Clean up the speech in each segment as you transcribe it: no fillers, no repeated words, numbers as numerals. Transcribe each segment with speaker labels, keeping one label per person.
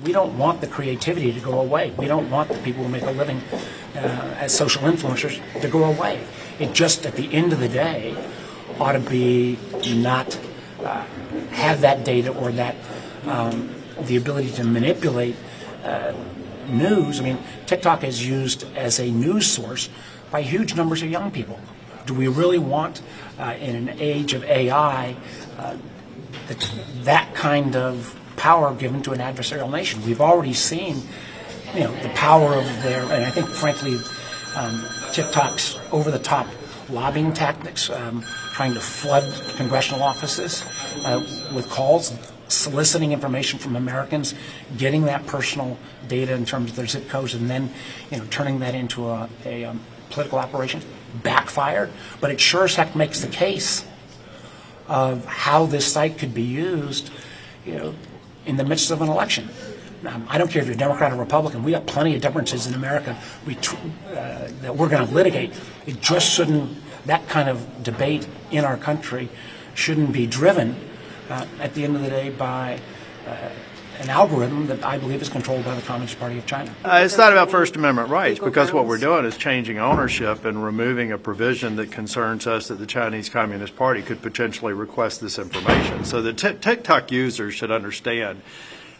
Speaker 1: we don't want the creativity to go away. We don't want the people who make a living as social influencers to go away. It just, at the end of the day, ought to be not have that data or that the ability to manipulate news. I mean, TikTok is used as a news source by huge numbers of young people. Do we really want, in an age of AI, that kind of power given to an adversarial nation? We've already seen, the power of their, and I think, frankly, TikTok's over-the-top lobbying tactics, trying to flood congressional offices with calls, soliciting information from Americans, getting that personal data in terms of their zip codes, and then, turning that into a political operation, backfired. But it sure as heck makes the case of how this site could be used, in the midst of an election. I don't care if you're Democrat or Republican. We got plenty of differences in America that we're going to litigate. It just shouldn't. That kind of debate in our country shouldn't be driven, at the end of the day, by an algorithm that I believe is controlled by the Communist Party of China.
Speaker 2: It's not about First Amendment rights, because what we're doing is changing ownership and removing a provision that concerns us that the Chinese Communist Party could potentially request this information. So the TikTok users should understand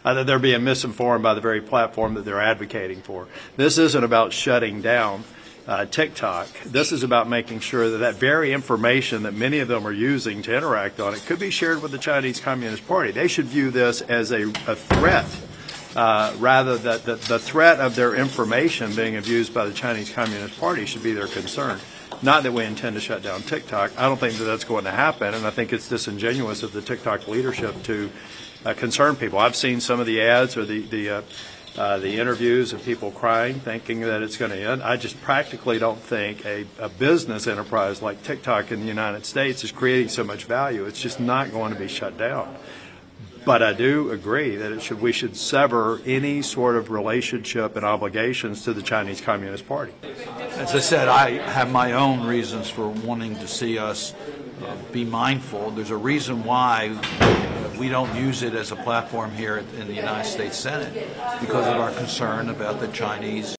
Speaker 2: that they're being misinformed by the very platform that they're advocating for. This isn't about shutting down TikTok. This is about making sure that that very information that many of them are using to interact on it could be shared with the Chinese Communist Party. They should view this as a threat, rather that the threat of their information being abused by the Chinese Communist Party should be their concern. Not that we intend to shut down TikTok. I don't think that that's going to happen, and I think it's disingenuous of the TikTok leadership to concern people. I've seen some of the ads or the interviews of people crying, thinking that it's going to end. I just practically don't think a business enterprise like TikTok in the United States is creating so much value. It's just not going to be shut down. But I do agree that we should sever any sort of relationship and obligations to the Chinese Communist Party.
Speaker 3: As I said, I have my own reasons for wanting to see us be mindful. There's a reason why we don't use it as a platform here in the United States Senate, because of our concern about the Chinese